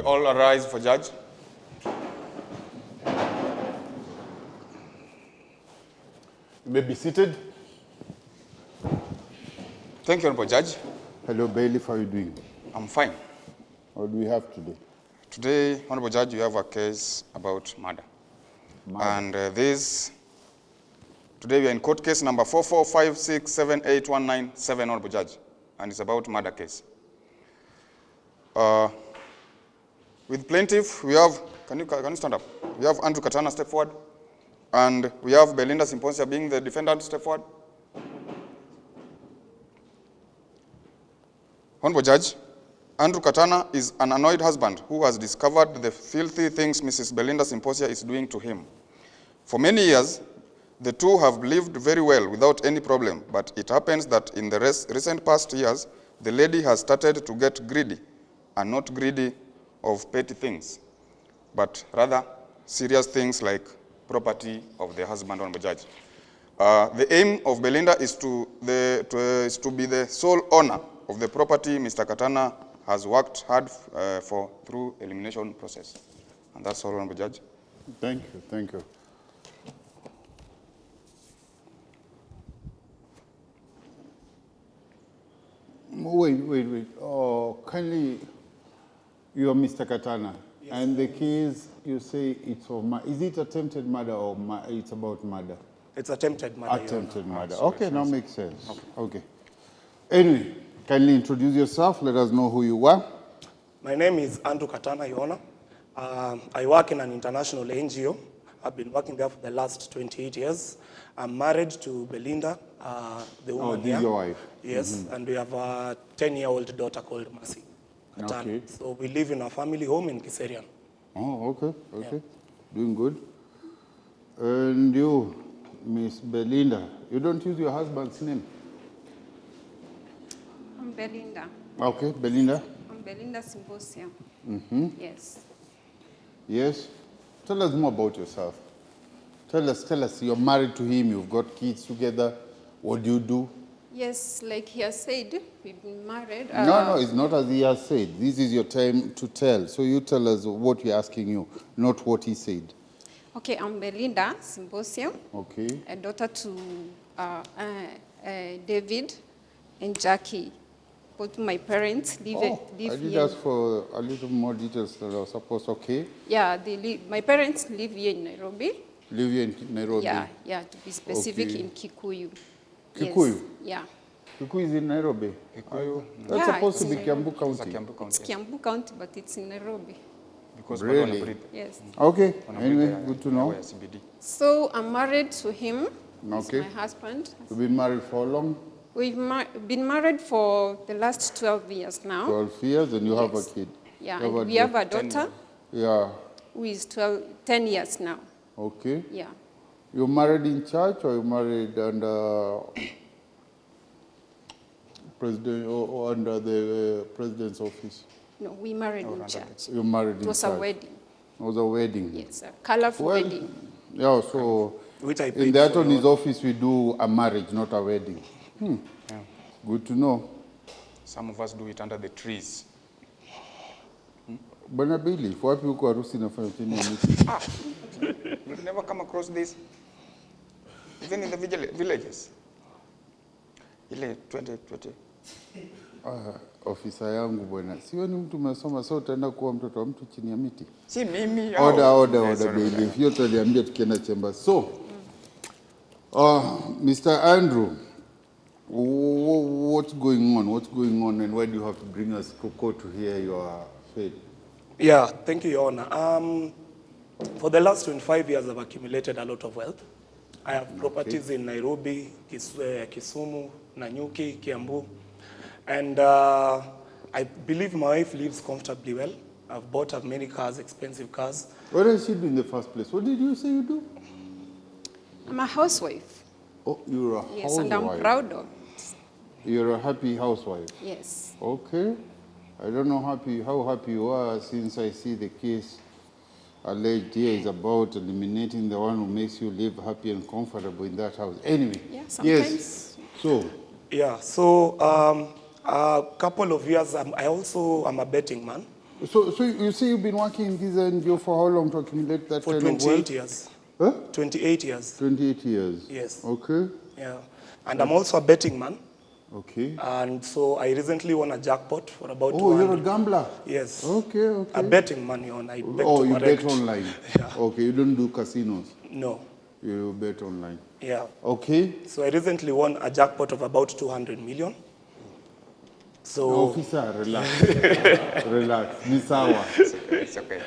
Kindly all arise for judge. You may be seated. Thank you, Honorable Judge. Hello, Bailiff. How are you doing? I'm fine. What do we have today? Today, Honorable Judge, you have a case about murder. And today we are in court case number 44567819, Honorable Judge, and it's about murder case. With plaintiff, we have, can you stand up? We have Andrew Katana, step forward. And we have Belinda Simposia being the defendant, step forward. Honorable Judge, Andrew Katana is an annoyed husband who has discovered the filthy things Mrs. Belinda Simposia is doing to him. For many years, the two have lived very well without any problem, but it happens that in the recent past years, the lady has started to get greedy, and not greedy of petty things, but rather serious things like property of the husband, Honorable Judge. The aim of Belinda is to be the sole owner of the property Mr. Katana has worked hard for through elimination process. And that's all, Honorable Judge. Thank you, thank you. Wait. Oh, kindly, you're Mr. Katana. Yes. And the case, you say it's of murder. Is it attempted murder or it's about murder? It's attempted murder. Attempted murder. Okay, now makes sense. Okay. Anyway, kindly introduce yourself. Let us know who you are. My name is Andrew Katana, Your Honor. I work in an international NGO. I've been working there for the last 28 years. I'm married to Belinda, the woman here. Oh, this is your wife? Yes, and we have a 10-year-old daughter called Mercy Katana. Okay. So we live in a family home in Kiserian. Oh, okay. Yeah. Doing good. And you, Miss Belinda, you don't use your husband's name? I'm Belinda. Okay, Belinda. I'm Belinda Simposia. Yes. Yes? Tell us more about yourself. Tell us, you're married to him, you've got kids together. What do you do? Yes, like he has said, we've been married. No, it's not as he has said. This is your time to tell. So you tell us what we're asking you, not what he said. Okay, I'm Belinda Simposia. Okay. A daughter to David and Jackie. Both my parents live I did here. ask for a little more details than I was supposed. Okay. Yeah, my parents live here in Nairobi. Live here in Nairobi? Yeah, to be specific, okay. In Kikuyu. Kikuyu? Yes. Yeah. Kikuyu is in Nairobi? Kikuyu. That's supposed to be Kiambu County. It's Kiambu County, but it's in Nairobi. Because really? Yes. Okay, anyway, good to know. So I'm married to him. Okay. He's my husband. You've been married for long? We've been married for the last 12 years now. 12 years, and you have a kid? Yeah, and we have a daughter. Yeah. Who is 10 years now. Okay. Yeah. You're married in church, or you married under president or under the president's office? No, we married in church. You married in church? It was a wedding. It was a wedding? Yes, a colorful wedding. Yeah, so in the attorney's office we do a marriage, not a wedding. Yeah. Good to know. Some of us do it under the trees. Bwana Billy, wapi uko harusi nafanya chini ya miti? You've never come across this? Even in the villages? Ile 2020. Ofisa yangu bwana. Siwe ni mtu umesoma, so utaenda kuwa mtoto wa mtu chini ya miti? Si mimi. Order, Billy. Hiyo tuliambia tukienda chemba. So, Mr. Andrew, what's going on? What's going on, and why do you have to bring us Coco to hear your fate? Yeah, thank you, Your Honor. For the last 25 years, I've accumulated a lot of wealth. I have properties in Nairobi, Kisumu, Nanyuki, Kiambu. And I believe my wife lives comfortably well. I've bought many cars, expensive cars. What does she do in the first place? What did you say you do? I'm a housewife. Oh, you're a housewife. Yes, and I'm proud of it. You're a happy housewife? Yes. Okay. I don't know how happy you are, since I see the case alleged here is about eliminating the one who makes you live happy and comfortable in that house. Anyway. Yeah, sometimes. Yes. So. Yeah, so a couple of years, I also am a betting man. So you say you've been working in this NGO for how long to accumulate that For kind of 28 wealth? years. Huh? 28 years. 28 years. Yes. Okay. Yeah. And I'm also a betting man. Okay. And so I recently won a jackpot for about Oh, 200. you're a gambler. Yes. Okay, okay. A betting man, Your Honor. I beg Oh, to you correct. bet online. Yeah. Okay, you don't do casinos. No. You bet online. Yeah. Okay. So I recently won a jackpot of about 200 million. So Officer, relax. Relax. Ni sawa. It's okay.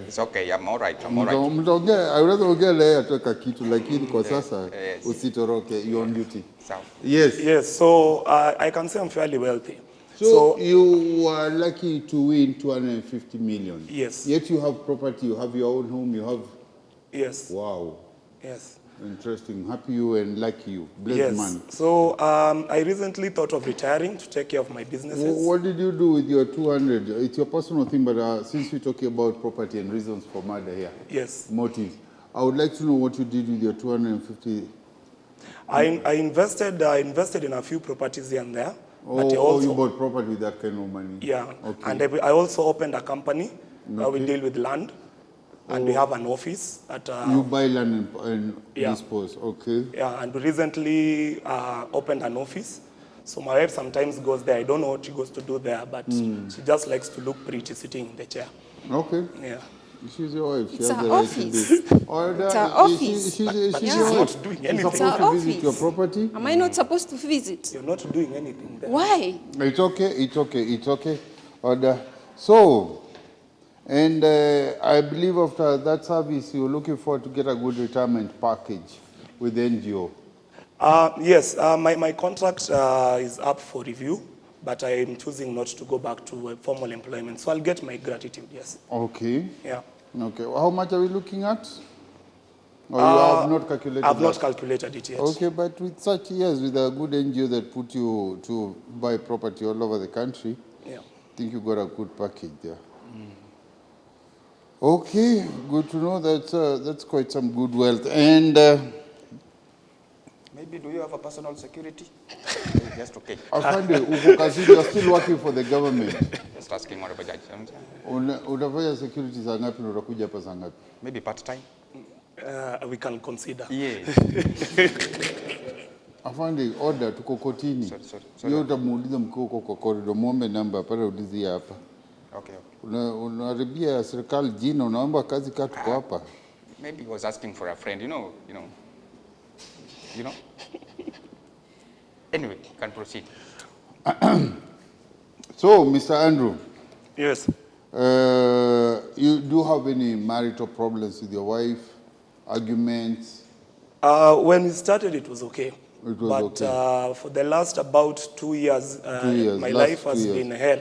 It's okay. I'm all right. I'm all right. Mtaongea, unaweza ongea leo atoka kitu lakini kwa sasa Yes. usitoroke, you're on duty. So, Yes. yes, so I can say I'm fairly wealthy. So you were lucky to win 250 million. Yes. Yet you have property, you have your own home, you have. Yes. Wow. Yes. Interesting. Happy you and lucky you. Blessed Yes. man. So I recently thought of retiring to take care of my businesses. What did you do with your 200? It's your personal thing, but since we're talking about property and reasons for murder here, Yes. motives, I would like to know what you did with your 250. I invested in a few properties here and there. But I Oh, also, you bought property with that kind of money? yeah. Okay. And I also opened a company where we deal with land. And we have an office at... You buy land and Yeah. dispose, okay. Yeah, and we recently opened an office. So my wife sometimes goes there. I don't know what she goes to do there, but she just likes to look pretty sitting in the chair. Okay. Yeah. She's your wife. She It's has her the right office. to do. Or It's her office. She's But your she's wife. not doing She's anything. supposed It's her to visit your office. property. Am I not supposed to visit? You're not doing anything there. Why? It's okay, it's okay, it's okay. Order. So, and I believe after that service, you're looking forward to get a good retirement package with the NGO. Yes, my contract is up for review, but I am choosing not to go back to formal employment. So I'll get my gratitude, yes. Okay. Yeah. Okay. How much are we looking at? Or you have not calculated I've not that? calculated it yet. Okay, but with such years, with a good NGO that put you to buy property all over the country, Yeah. I think you got a good package there. Okay, good to know that that's quite some good wealth. And maybe do you have a personal security? Just okay. Afande, uko kazini, you're still working for the government. Just asking Honorable Judge. Utafanya security saa ngapi na utakuja hapa saa ngapi? Maybe part time. We can consider. Yeah. Afande, order, tuko kotini. Sorry. Yeye utamuuliza mkuu huko kwa corridor, muombe namba pale ulizi hapa. Okay. Unaharibia serikali jina, unaomba kazi kaa tuko hapa. Maybe he was asking for a friend, you know. Anyway, can proceed. So, Mr. Andrew, Yes. you do have any marital problems with your wife, arguments? When we started, it was okay. It was but okay. For the last about 2 years, 2 years, my last life has 2 years. been hell.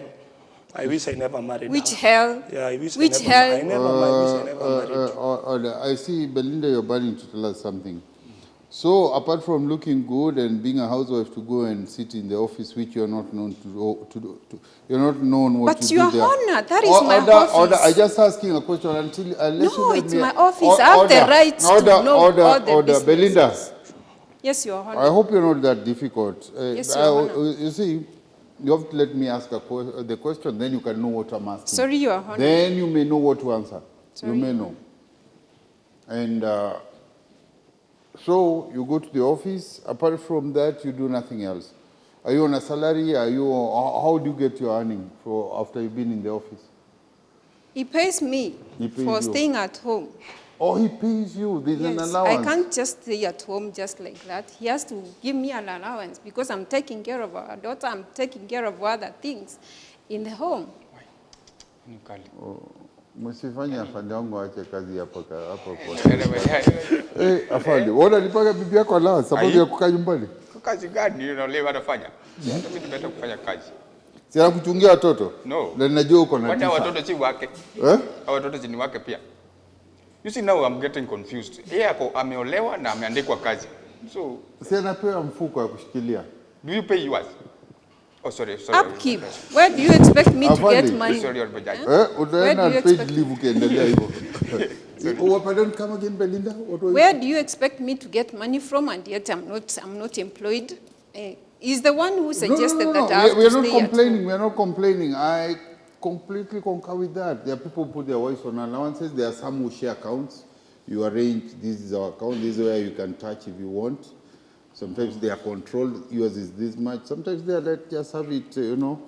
I wish I never married Which her. hell? Yeah, I wish Which I never, hell? I wish I never married. I see, Belinda, you're burning to tell us something. So, apart from looking good and being a housewife to go and sit in the office, which you're not known to do, you're not known what But to Your do there. Honor, that is my office. Order, I'm just asking a question until unless No, you let it's me. my office. I have the right to know all the businesses. Belinda, Yes, Your Honor. I hope you're not that difficult. Yes, Your Honor. You see, you have to let me ask the question, then you can know what I'm asking. Sorry, Your Honor. Then you may know what to answer. Sorry, You may Your know. And so you go to the office. Apart from that, you do nothing else. Are you on a salary? How do you get your earning after you've been in the office? He pays me He pays for you. staying at home. Oh, he pays you. There's an Yes, allowance. I can't just stay at home just like that. He has to give me an allowance because I'm taking care of our daughter. I'm taking care of other things in the home. Msifanye afande wangu aache kazi hapo kwa. Afande, wewe unalipaga bibi yako allowance sababu ya kukaa nyumbani? Kazi gani leo anafanya? Mimi nimetoka kufanya kazi. Si ya kuchungia watoto? No. Na ninajua uko na Wanda tisa. watoto si wake. Watoto si ni wake pia. You see now I'm getting confused. Yeye ameolewa na ameandikwa kazi. So, si anapewa mfuko ya kushikilia. Do you pay yours? Oh, sorry. Upkeep. Where do you expect me to get money? Sorry, Honorable Judge. Utaenda paid leave ukiendelea hivyo. Pardon, come again, Belinda. Where do you expect me to get money from, and yet I'm not he's the one who suggested that I have we to are not stay at complaining. home. We are not complaining. I completely concur with that. There are people who put their wives on allowances. There are some who share accounts. You arrange, this is our account, this is where you can touch if you want. Sometimes they are controlled, yours is this much. Sometimes they are let just have it, you know.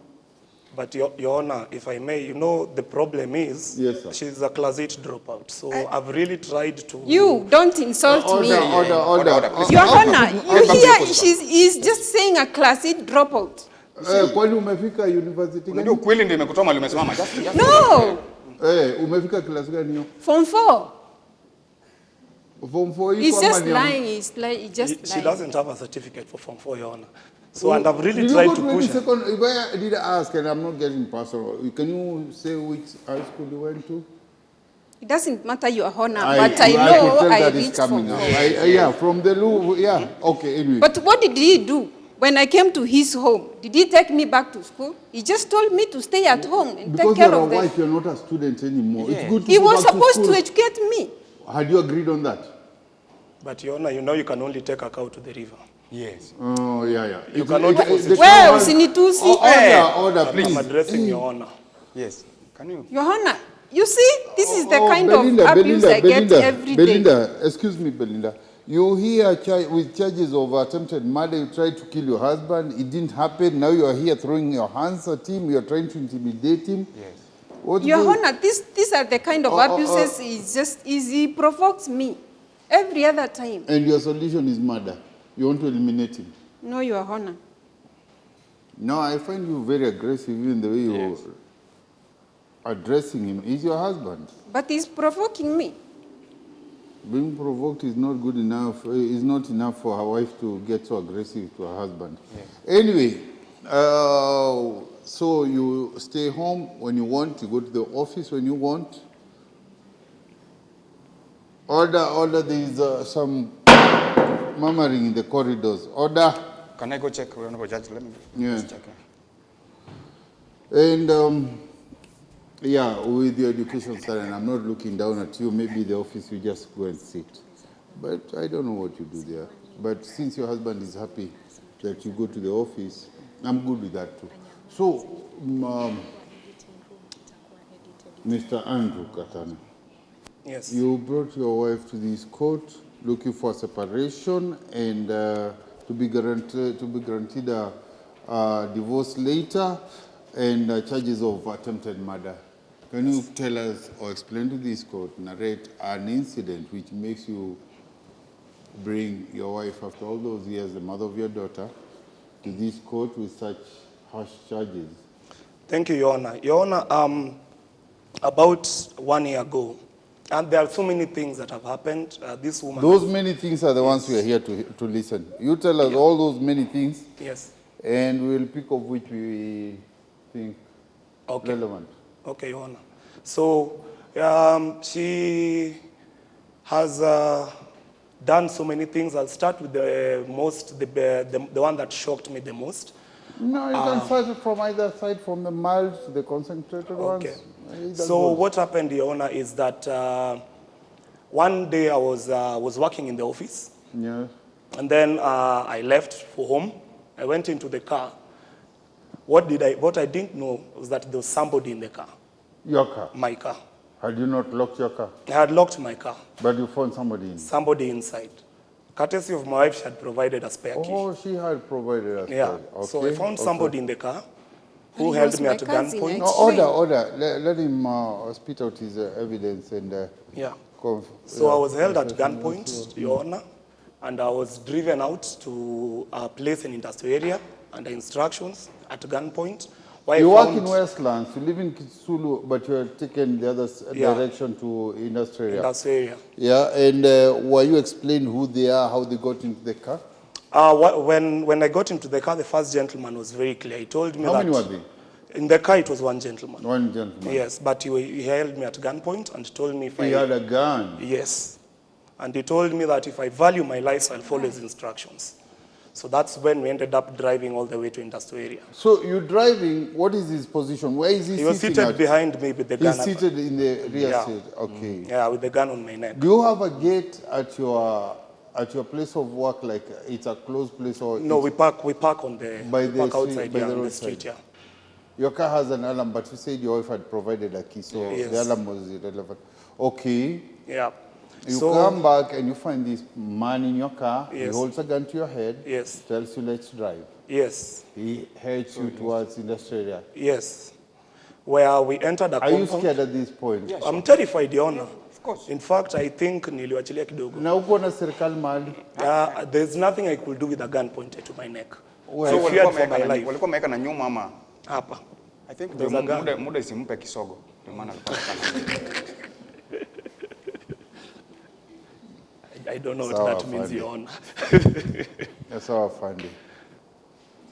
But Your Honor, if I may, you know, the problem is Yes, sir. she's a class 8 dropout. So I've really tried to... You don't insult me. Order. please. Your Honor, you hear position. he's just saying a class 8 dropout. Kwani umefika university Unajua gani? kweli ndio imekutoa mahali umesimama. Just No, Umefika class gani hiyo? Form 4. Form 4 He's iko just ama ni- lying. He's just She lying. doesn't have a certificate for Form 4, Your Honor. So, and I've really Did you tried go to any push her. second, where did I ask, and I'm not getting personal, can you say which high school you went to? It doesn't matter, Your Honor, I but I could know tell I that it's reached coming Form up. 4. Yeah, from the Louvre, yeah. Okay, anyway. But what did he do? When I came to his home, did he take me back to school? He just told me to stay at home and Because take care you're a of them. wife, you're not a student anymore. Yeah. It's good to He go was back supposed school. to educate me. Had you agreed on that? But Your Honor, you know you can only take a cow to the river. Yes. Oh, yeah. You cannot force it. Well, usinitusi. Order, I'm please. addressing Your Honor. Yes. Can you? Your Honor, you see, this is the kind Belinda, of abuse I get every day. Belinda, excuse me, Belinda. You here with charges of attempted murder, you tried to kill your husband, it didn't happen, now you are here throwing your hands at him, you are trying to intimidate him. Yes. What Your do- Honor, these are the kind of abuses he provokes me every other time. And your solution is murder. You want to eliminate him. No, Your Honor. No, I find you very aggressive in the way you're Yes. addressing him. He's your husband. But he's provoking me. Being provoked is not good enough, is not enough for her wife to get so aggressive to her husband. Anyway, so you stay home when you want, you go to the office when you want. Order, there is some murmuring in the corridors. Order. Can I go check, Honorable Judge? Let me Yeah. just check. And yeah, with your education style, and I'm not looking down at you, maybe the office you just go and sit. But I don't know what you do there. But since your husband is happy that you go to the office, I'm good with that too. So, Mr. Andrew Katana, Yes. you brought your wife to this court looking for separation and to be granted a divorce later and charges of attempted murder. Can you tell us or explain to this court, narrate an incident which makes you bring your wife after all those years, the mother of your daughter, to this court with such harsh charges? Thank you, Your Honor. Your Honor, about 1 year ago, and there are so many things that have happened. This woman... Those many things are the ones we are here to listen. You tell us all those many things, Yes. and we'll pick up which we think Okay. relevant. Okay, Your Honor. So she has done so many things. I'll start with the one that shocked me the most. No, you can start from either side, from the mild to the concentrated Okay. ones. Either So goes. what happened, Your Honor, is that one day I was working in the office, Yes. and then I left for home. I went into the car. What I didn't know was that there was somebody in the car, Your car. my car. Had you not locked your car? I had locked my car. But you found somebody in. Somebody inside. Courtesy of my wife, she had provided a spare key. Oh, she had provided us. Yeah. Okay. So I found somebody in the car who He held was me my at cousin, gunpoint. No, order. Let him spit out his evidence and. Yeah. Conf- So yeah. I was held at gunpoint, Your Honor, and I was driven out to a place in industrial area under instructions at gunpoint. Where You I work in found Westlands, you live in Kisulu, but you are taken the other Yeah. direction to industrial area. industrial area. Yeah, and were you explained who they are, how they got into the car? When I got into the car, the first gentleman was very clear. He told me How that many were they? in the car it was one gentleman. One gentleman. Yes, but he held me at gunpoint and told me if He had a gun. Yes. And he told me that if I value my life, I'll follow his instructions. So that's when we ended up driving all the way to industrial area. So you're driving, what is his position? Where is he He was sitting seated at? behind me with the gun. He's seated in the rear Yeah. seat. Okay. Yeah, with the gun on my neck. Do you have a gate at your place of work, like it's a closed place or No, it's we park on the By the park street- outside by yeah, the on the roadside. street. Yeah. Your car has an alarm, but you said your wife had provided a key, so Yes. the alarm was irrelevant. Okay. Yeah. You So- come back and you find this man in your car. He Yes. holds a gun to your head. Yes. Tells you, let's drive. Yes. He heads you towards industrial area. Yes. Where we entered a Are you compound. scared at this point? Yes. I'm terrified, Your Honor. Of course. In fact, I think niliwachilia kidogo. Na uko na serikali mahali? There's nothing I could do with a gun pointed to my neck. Well, I So feared for my life. walikuwa wameweka na nyuma ama Hapa. I think There's a gun. muda isimpe kisogo. Ndio maana alikuwa anafanya. I don't know what Sawa, that means, afande. Your Honor. That's how I find it.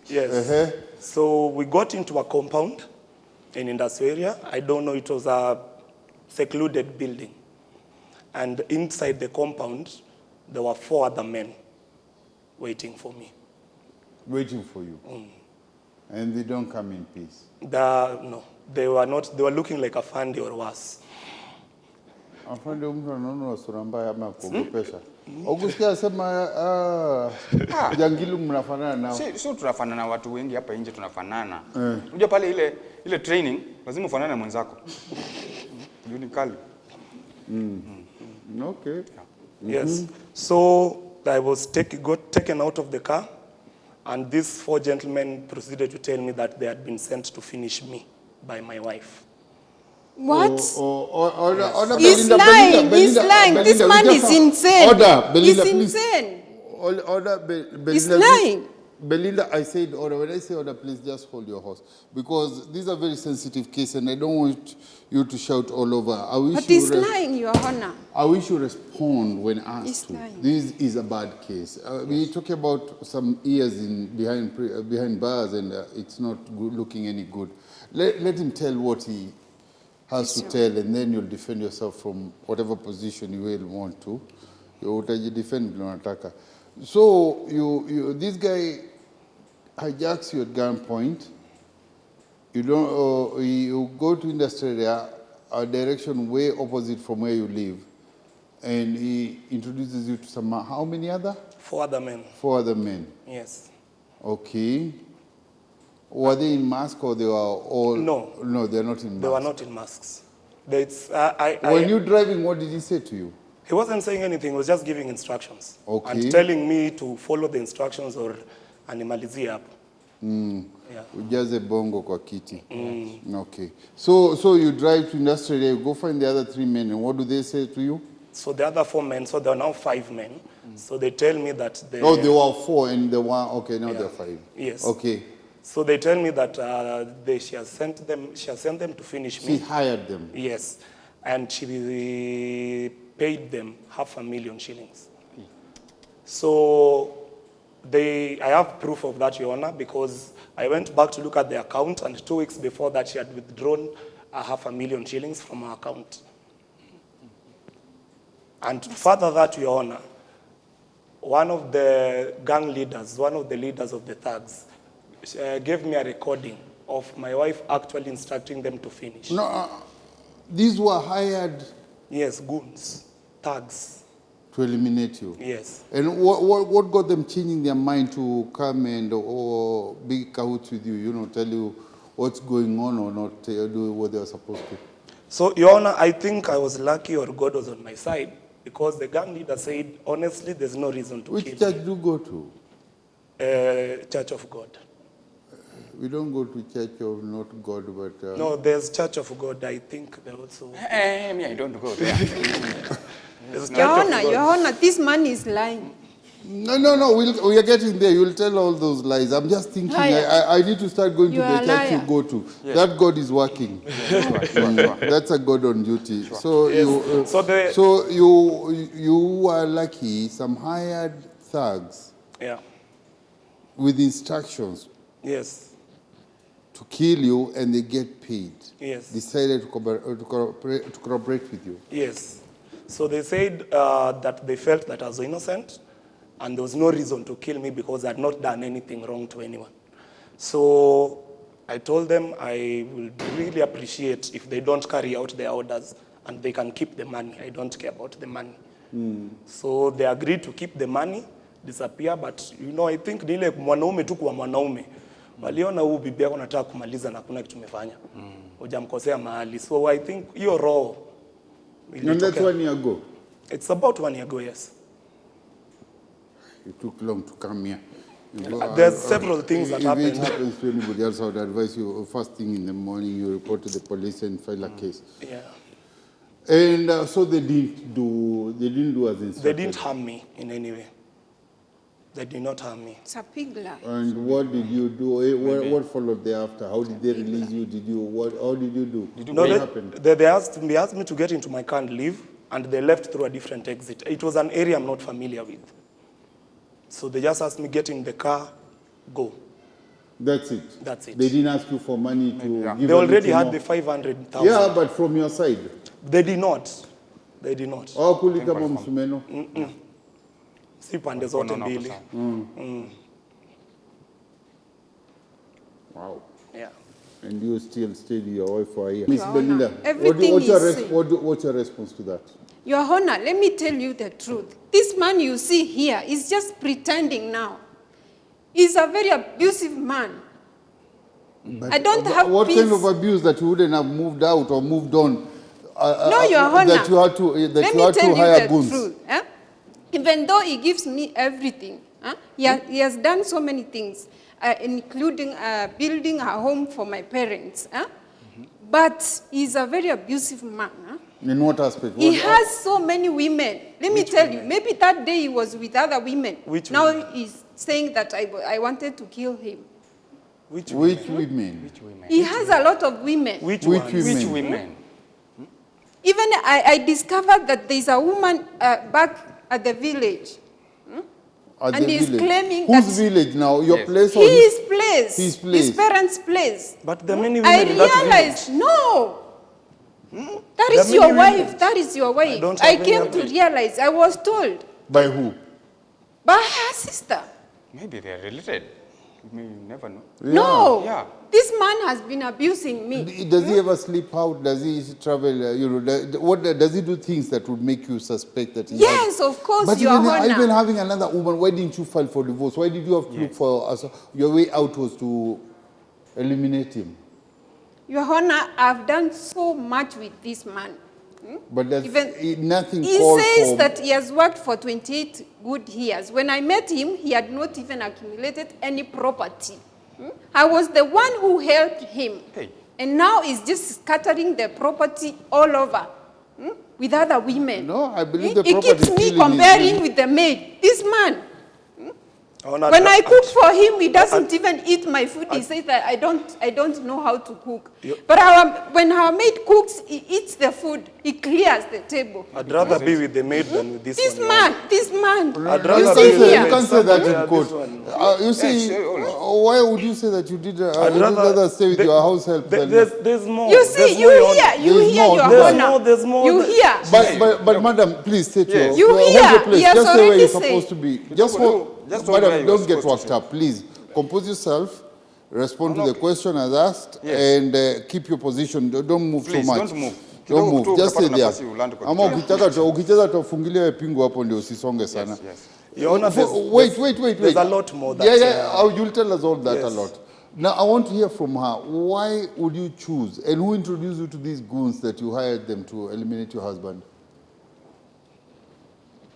Yes. So we got into a compound in industrial area. I don't know, it was a secluded building. And inside the compound, there were 4 other men waiting for me. Waiting for you. And they don't come in peace. No, they were not. They were looking like a fandi or worse. Afande mtu anaona sura mbaya ama kuogopesha. Ukusikia sema jangili mnafanana nao. Si tunafanana na watu wengi hapa nje tunafanana. Unajua pale ile training lazima ufanane na mwenzako. Ni kali. Okay. Yes. So I was got taken out of the car, and these 4 gentlemen proceeded to tell me that they had been sent to finish me by my wife. What? Order, He's Belinda, lying. Belinda, He's Belinda, lying. Belinda, This man we is just- insane. Order, Belinda, He's please. insane. Order, Belinda. He's lying. Belinda, I said order. When I say order, please just hold your horse. Because this is a very sensitive case and I don't want you to shout all over. I wish But you he's lying, Your Honor. I wish you respond when He's asked to. lying. This is a bad case. We talk about some years behind bars and it's not good, looking any good. Let him tell what he has to tell and then you'll defend yourself from whatever position you will want to. You defend vile unataka. So this guy hijacks you at gunpoint. You go to industrial area, a direction way opposite from where you live, and he introduces you to some, how many other? 4 other men. 4 other men. Yes. Okay. Were they in mask or they were all? No. No, they're not in mask. They were not in masks. When you're driving, what did he say to you? He wasn't saying anything. He was just giving instructions. Okay. And telling me to follow the instructions or animalizie hapo. Yeah. Ujaze bongo kwa kiti. Okay. So you drive to industrial area, you go find the other 3 men, and what do they say to you? So the other 4 men, so there are now 5 men. So they tell me that they... Oh, there were 4 and the one, okay, now Yeah. there are 5. Yes. Okay. So they tell me that she has sent them to finish She me. hired them. Yes. And she paid them 500,000 shillings. So I have proof of that, Your Honor, because I went back to look at the account and 2 weeks before that she had withdrawn 500,000 shillings from her account. And further that, Your Honor, one of the gang leaders, one of the leaders of the thugs, gave me a recording of my wife actually instructing them to finish. No, these were hired Yes, goons, thugs, to eliminate you. yes. And what got them changing their mind to come and or be cahoots with you, tell you what's going on or not do what they were supposed to? So, Your Honor, I think I was lucky or God was on my side because the gang leader said, honestly, there's no reason to Which kill church do you go to? Church of God. We don't go to church of not God, but... No, there's Church of God. I think they also... Me, I don't go there. There's Church Your of Honor, God. Your Honor, this man is lying. No, we are getting there. You'll tell all those lies. I'm just thinking, Liar. I need to start going You to are the a church you liar. go to. That God is working. Sure. That's a God on duty. So Yes. you are lucky. Some hired thugs Yeah. with instructions Yes. to kill you, and they get paid. Yes. Decided to cooperate with you. Yes. So they said that they felt that I was innocent and there was no reason to kill me because I had not done anything wrong to anyone. So I told them I will really appreciate if they don't carry out their orders and they can keep the money. I don't care about the money. So they agreed to keep the money, disappear, but I think nile mwanaume tu kwa mwanaume. Waliona huu bibi yako nataka kumaliza na hakuna kitu tumefanya. Hujamkosea mahali. So I think hiyo roho. And that's 1 year ago? It's about 1 year ago, yes. It took long to come here. There's several things that happened. If it happens to anybody else, I would advise you, first thing in the morning, you report to the police and file a case. Yeah. And so they didn't do as instructed? They didn't harm me in any way. They did not harm me. It's a pig lie. And what did you do? What followed thereafter? How did they release you? How did you do? What happened? They asked me to get into my car and leave, and they left through a different exit. It was an area I'm not familiar with. So they just asked me, get in the car, go. That's it? That's it. They didn't ask you for money to give? They already had the 500,000. Yeah, but from your side? They did not. They did not. Oh, kulika msumeno? Si pande zote mbili. Wow. Yeah. And you still stayed with your wife for a year? Miss Your Belinda, Honor, everything what's your response to that? Your Honor, let me tell you the truth. This man you see here is just pretending now. He's a very abusive man. But I don't have what peace. kind of abuse that you wouldn't have moved out or moved on? No, Your Honor. That you had to hire goons. Truth. Even though he gives me everything, he has done so many things, including building a home for my parents. But he's a very abusive man. In what aspect? He has so many women. Let me tell you, maybe that day he was with other women. Now he's saying that I wanted to kill him. Which women? He has a lot of women. Which women? Even I discovered that there's a woman back at the village. And he's claiming Whose that village now? Your place or his place. His place. His parents' place. But the many women I in that realized, village. No. That There is are your many wife. women. That is your wife. don't I have any came to update. realize, I was told By who? by her sister. Maybe they're related. You never know. No. Yeah. This man has been abusing me. Does he ever sleep out? Does he travel? Does he do things that would make you suspect that he Yes, of course, But Your Honor. even having another woman, why didn't you file for divorce? Why did you have to look for your way out was to eliminate him? Your Honor, I've done so much with this man. But that's nothing He called says for. that he has worked for 28 good years. When I met him, he had not even accumulated any property. I was the one who helped him. Hey. And now he's just scattering the property all over with other women. No, I believe the He property keeps me still in his comparing name. with the maid. This man, Oh, no, when I cook for him, he doesn't even eat my food. He says that I don't know how to cook. But when our maid cooks, he eats the food. He clears the table. I'd rather be with the maid than with this This one. man. I'd You rather can't be with say, the you maid. can't say that Yeah, in court. this one. You see, why would you say that you did? I'd Would you rather stay with your house help than? There's more. You see, There's you more, Your hear, Honor. you There's hear, more, Your there's Honor. more, there's more. You hear. But madam, please state your. You hold hear, your place. he has Just say where already you're said. supposed to be. Just hold where Madam, you don't are get supposed worked to up, please. Compose yourself. Respond to No, the question as asked, Yes. and keep your position. Don't move Please, so much. don't move. Don't Kidogo move. tu Just stay utapata there. nafasi ulande kwa Ama kichwa. ukicheza tufungilie pingu hapo ndio usisonge sana. Yes. Your Honor, Wait. There's a lot more. You'll tell us all that Yes. a lot. Now, I want to hear from her. Why would you choose, and who introduced you to these goons that you hired them to eliminate your husband?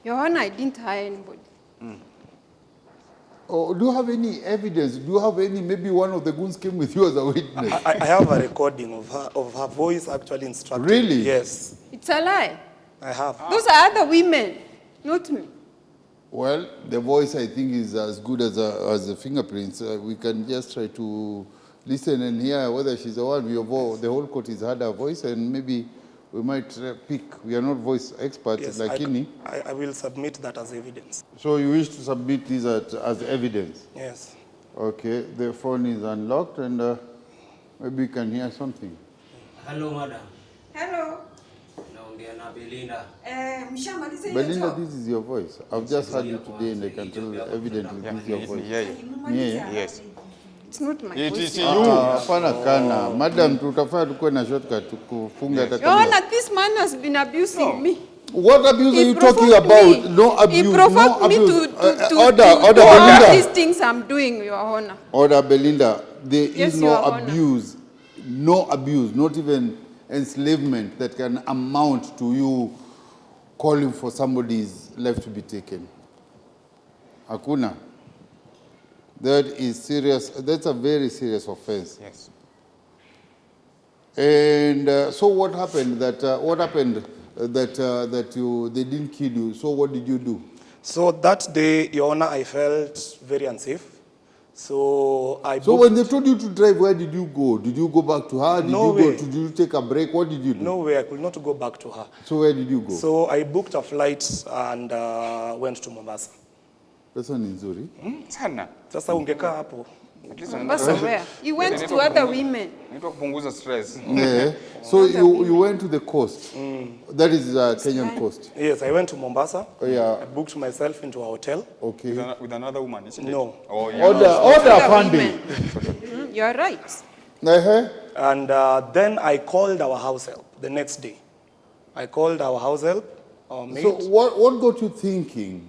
Your Honor, I didn't hire anybody. Oh, do you have any evidence? Do you have any, maybe one of the goons came with you as a witness? I have a recording of her voice actually instructing. Really? Yes, It's a lie. I have. Those are other women, not me. Well, the voice, I think, is as good as the fingerprints. We can just try to listen and hear whether she's the one. The whole court has heard her voice, and maybe we might pick. We are not voice experts, Yes, like Ini. I will submit that as evidence. So you wish to submit this as evidence? Yes. Okay, the phone is unlocked, and maybe we can hear something. Hello, madam. Hello. Naongea na Belinda. Mshamaliza hiyo Belinda, job? this is your voice. I've just heard you today, and I can tell evidently this is your voice. Yes. It's not my It voice. is you. Hapana kana. Madam, tutafaa tukue na shortcut kufunga hata Your kabla. Honor, this man has been abusing me. What abuse He are you talking provoked about? me. No abuse, He provoked no me abuse. to Order, do all Belinda. these things I'm doing, Your Honor. Order, Belinda. There Yes, is no Your Honor. abuse, not even enslavement that can amount to you calling for somebody's life to be taken. Hakuna. That is serious. That's a very serious offense. Yes. And so what happened? They didn't kill you. So what did you do? So that day, Your Honor, I felt very unsafe. So I So booked, when they told you to drive, where did you go? Did you go back to her? Did No you way. go? Did you take a break? What did you do? no way, I could not go back to her. So where did you go? So I booked a flight and went to Mombasa. That's one nzuri. Sana. Sasa ungekaa hapo. At least Mombasa where? He went to other women. Naitwa kupunguza stress. Yeah. So you went to the coast. That is Kenyan coast. Yes, I went to Mombasa. Oh, yeah. I booked myself into a hotel. Okay. With another woman, isn't it? No. Oh, yeah. Order Other funding. women. You're right. And then I called our house help the next day. I called our house help, our maid. So what got you thinking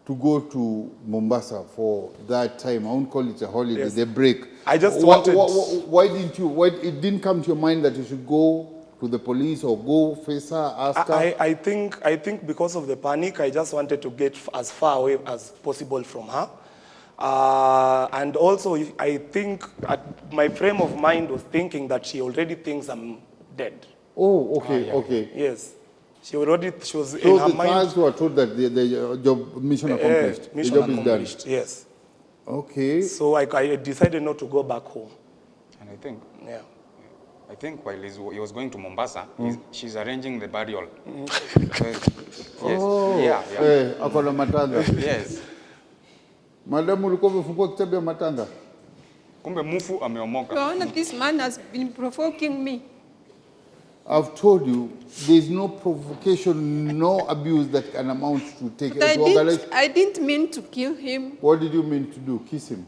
to go to Mombasa for that time? I won't call it a holiday, Yes. the break. I just wanted- Why didn't you? Why it didn't come to your mind that you should go to the police or go face her, ask her? I think because of the panic, I just wanted to get as far away as possible from her. And also, I think my frame of mind was thinking that she already thinks I'm dead. Oh, okay, okay. Yes. She was So in her the mind. guys were told that the job mission accomplished. Mission the job accomplished, is done. yes. Okay. So I decided not to go back home. And I think Yeah. while he was going to Mombasa, she's arranging the burial. Yes. Oh, Yeah. akona matanga. Yes. Madam, ulikuwa umefungua kitabu ya matanga? Kumbe mufu Your ameomoka. Honor, this man has been provoking me. I've told you, there's no provocation, no abuse that can amount to take But to organize. I didn't mean to kill him. What did you mean to do? Kiss him?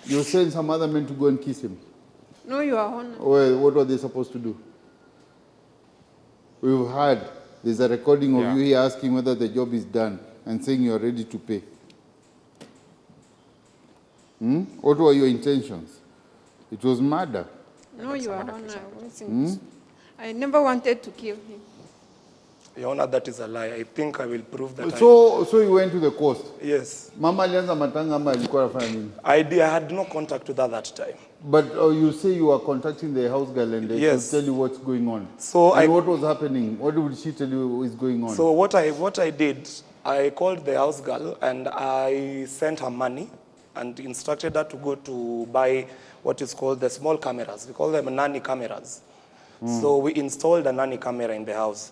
You sent some other men to go and kiss him. No, Your Honor. Well, what were they supposed to do? We've heard there's a recording of Yeah. you here asking whether the job is done and saying you're ready to pay. What were your intentions? It was murder. No, Your Honor, I wasn't. I never wanted to kill him. Your Honor, that is a lie. I think I will prove that. So you went to the coast. Yes. Mama alianza matanga ama alikuwa anafanya nini? I had no contact with her that time. But you say you are contacting the house girl and they Yes. should tell you what's going on. So and I- what was happening? What would she tell you is going on? So what I did, I called the house girl and I sent her money and instructed her to go to buy what is called the small cameras. We call them nanny cameras. So we installed a nanny camera in the house.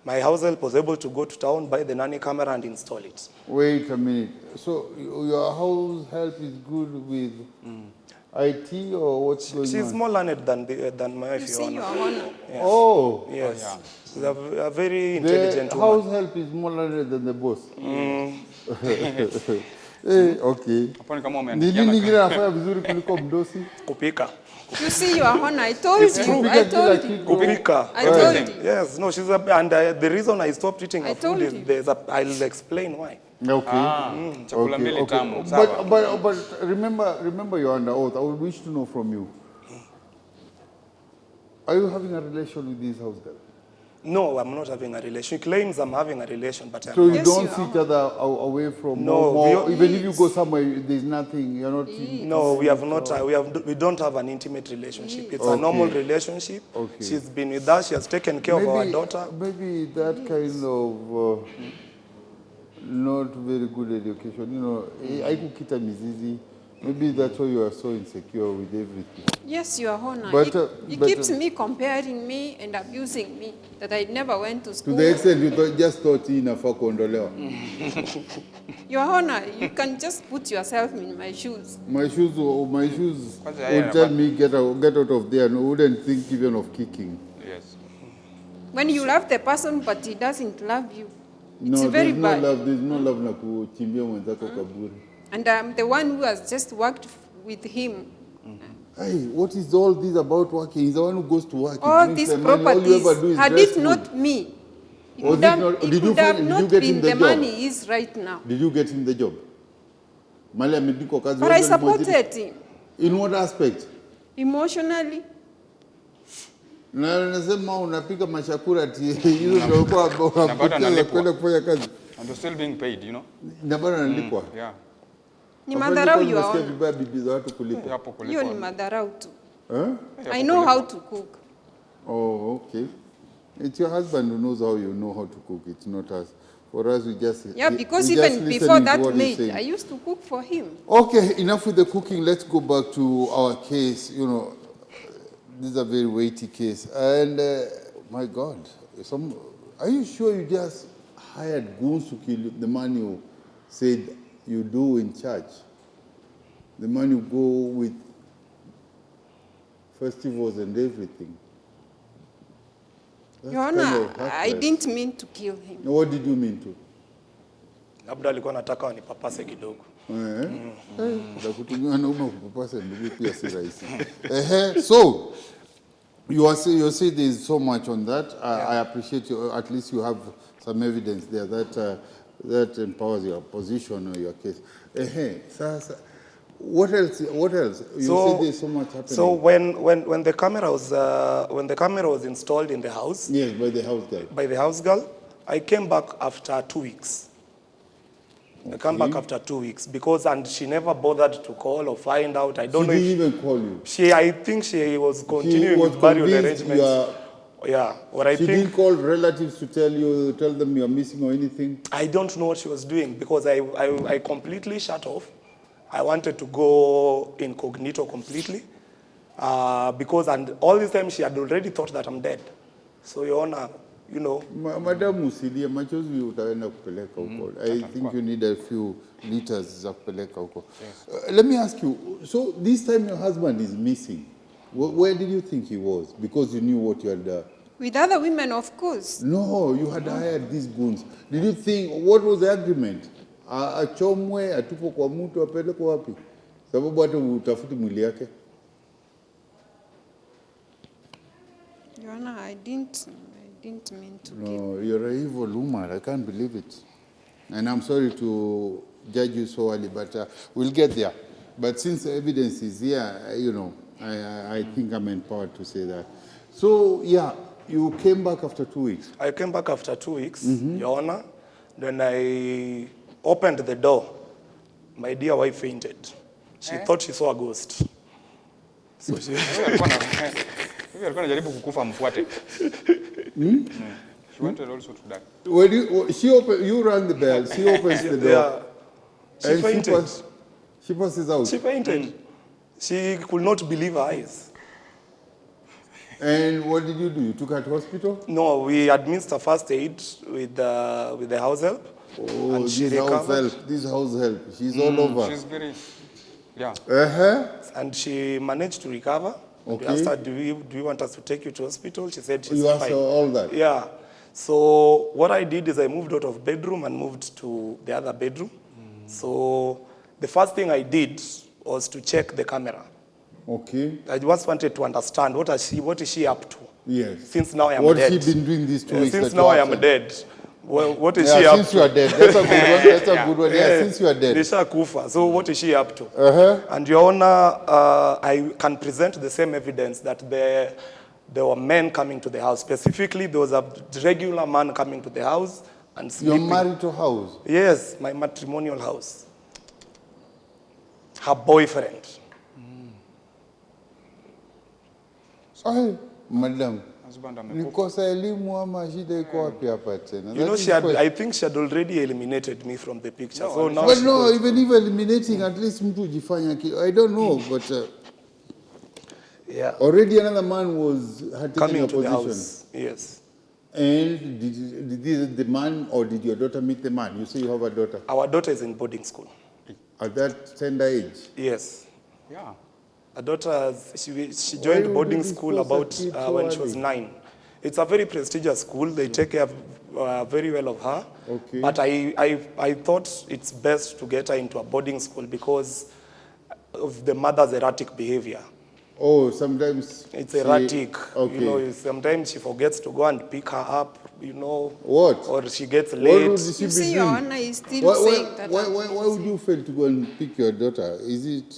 My house help was able to go to town, buy the nanny camera and install it. Wait a minute. So your house help is good with IT or what's going She's on? more learned than my You wife, see, Your Your Honor. Honor. Yes. Oh, Yes. She's a very the intelligent house woman. help is more learned than the boss. Okay. Hapo ni kama Nini umeandikiana. nyingine anafanya vizuri kuliko mdosi? Kupika. You see, Your Honor, I told you. Kupika I kila told you. kitu. Kupika. I told you. Yes, no, and the reason I stopped eating her I food told is you. I'll explain why. Okay. Chakula mbili tamu. But, Sawa. but remember you're under oath. I would wish to know from you. Are you having a relation with this house girl? No, I'm not having a relation. She claims I'm having a relation, but I'm So you not. Yes, don't you see are. each other away from No, more, we- even if you go somewhere, there's nothing, you're not... No, we have not. We don't have an intimate relationship. It's a Okay. normal relationship. Okay. She's been with us. She has taken care of our daughter. Maybe that kind of not very good education, you know, haikukita mizizi. Maybe that's why you are so insecure with everything. Yes, Your Honor. But, he but, keeps me comparing me and abusing me that I never went to To school. the extent you just thought hii inafaa kuondolewa. Your Honor, you can just put yourself in my shoes. My shoes Kwanza yeye would tell anapa- me get out of there and wouldn't think even of kicking. Yes. When you love the person but he doesn't love you, it's No, very there's bad. there's no love na kuchimbia mwenzako kaburi. And I'm the one who has just worked with him. Hey, what is all this about working? He's the one who goes to work. All He brings these the money. All you ever do properties, is had dress it food. not me, it Was would it have, not- it did you would have find- did you not get him been the the job? money he is right now. Did you get him the job? Mali amedikwa kazi. But wewe I ndio ulimwajiri. supported him In what aspect? emotionally. Na nasema unapika mashakura ati hizo ndio kwa kwenda kufanya kazi. And they're still being paid, you know? Na bado analipwa. Yeah. Ni madharau you Unasikia are. vibaya bibi za watu kulipa. Hapo Hiyo kulipwa. ni madharau tu. Eh? I know how to cook. Oh, okay. It's your husband who knows how you know how to cook. It's not us. For us, we just Yeah, because we even just before listening to that what he's maid, saying. I used to cook for him. Okay, enough with the cooking. Let's go back to our case. You know, this is a very weighty case. And my God, are you sure you just hired goons to kill you? The man you said you do in church? The man you go with festivals and everything? That's Your kind Honor, of I heartless. didn't mean to kill him. What did you mean to? Labda alikuwa anataka wanipapase kidogo. Da kutumia wanaume kupapasa ndugu pia si rahisi. So you say there is so much on that. I appreciate you. At least you have some evidence there that empowers your position or your case. Sasa, what else? You said there's so much happening. So when the camera was installed in the house, Yes, by the house guy. by the house girl, I came back after 2 weeks. I came back after 2 weeks and she never bothered to call or find out. I don't know She if didn't even call you. I think she was continuing was with burial convinced you arrangements. Yeah, what I She think, didn't call relatives to tell them you're missing or anything? I don't know what she was doing because I completely shut off. I wanted to go incognito completely because and all this time she had already thought that I'm dead. So Your Honor, you know. Madam usilie, machozi utaenda kupeleka huko. I think you need a few liters za kupeleka huko. Let me ask you, so this time your husband is missing. Where did you think he was? Because you knew what you had done. With other women, of course. No, you had hired these goons. Did you think, what was the agreement? Achomwe, atupo kwa mtu, apelekwe wapi? Sababu hata utafuti mwili yake. Your Honor, I didn't mean to kill. No, you're an evil woman. I can't believe it. And I'm sorry to judge you so early, but we'll get there. But since the evidence is here, you know, I think I'm empowered to say that. So, yeah, you came back after 2 weeks. I came back after 2 weeks, Your Honor. Then I opened the door. My dear wife fainted. She thought she saw a ghost. So she Hivi alikuwa anajaribu kukufa mfuate. She wanted also to die. When you rang the bell, she opens the door. Yeah. She And fainted. she passes out. She fainted. She could not believe her eyes. And what did you do? You took her to hospital? No, we administered first aid with the house help. Oh, And she this house recovered. help. This house help. She's all over. She's very, yeah. And she managed to recover. Okay. We asked her, do you want us to take you to hospital? She said she's You asked fine. her all that? Yeah. So what I did is I moved out of bedroom and moved to the other bedroom. So the first thing I did was to check the camera. Okay. I just wanted to understand what is she up to? Yes. Since now I am What dead. has she been doing these 2 weeks? Since that now I you am have dead. Well, what is she up since to? you are dead. That's a good one. That's a good one. Yeah, since you are dead. Nisha kufa. So what is she up to? And Your Honor, I can present the same evidence that there were men coming to the house. Specifically, there was a regular man coming to the house and Your sleeping. marital house? Yes, my matrimonial house. Her boyfriend. Sorry, madam. Husband amekufa. Nikosa elimu ama shida iko wapi hapa tena? You know, I think she had already eliminated me from the picture. No, so now But she no, goes- even if eliminating, at least mtu ujifanya I don't know, but yeah, already another man had taken coming your to the position. house. Yes. And did the man or did your daughter meet the man? You say you have a daughter. Our daughter is in boarding school. At that tender age? Yes. Yeah. Our daughter, she Why joined would boarding you school dispose about a kid so when she was early? 9. It's a very prestigious school. They take care very well of her. Okay. But I thought it's best to get her into a boarding school because of the mother's erratic behavior. Oh, sometimes It's she- erratic. Okay. You know, sometimes she forgets to go and pick her up, you know. What? Or she gets What late. would she You be see, Your doing? Honor is still Why, saying that. why would you fail to go and pick your daughter? Is it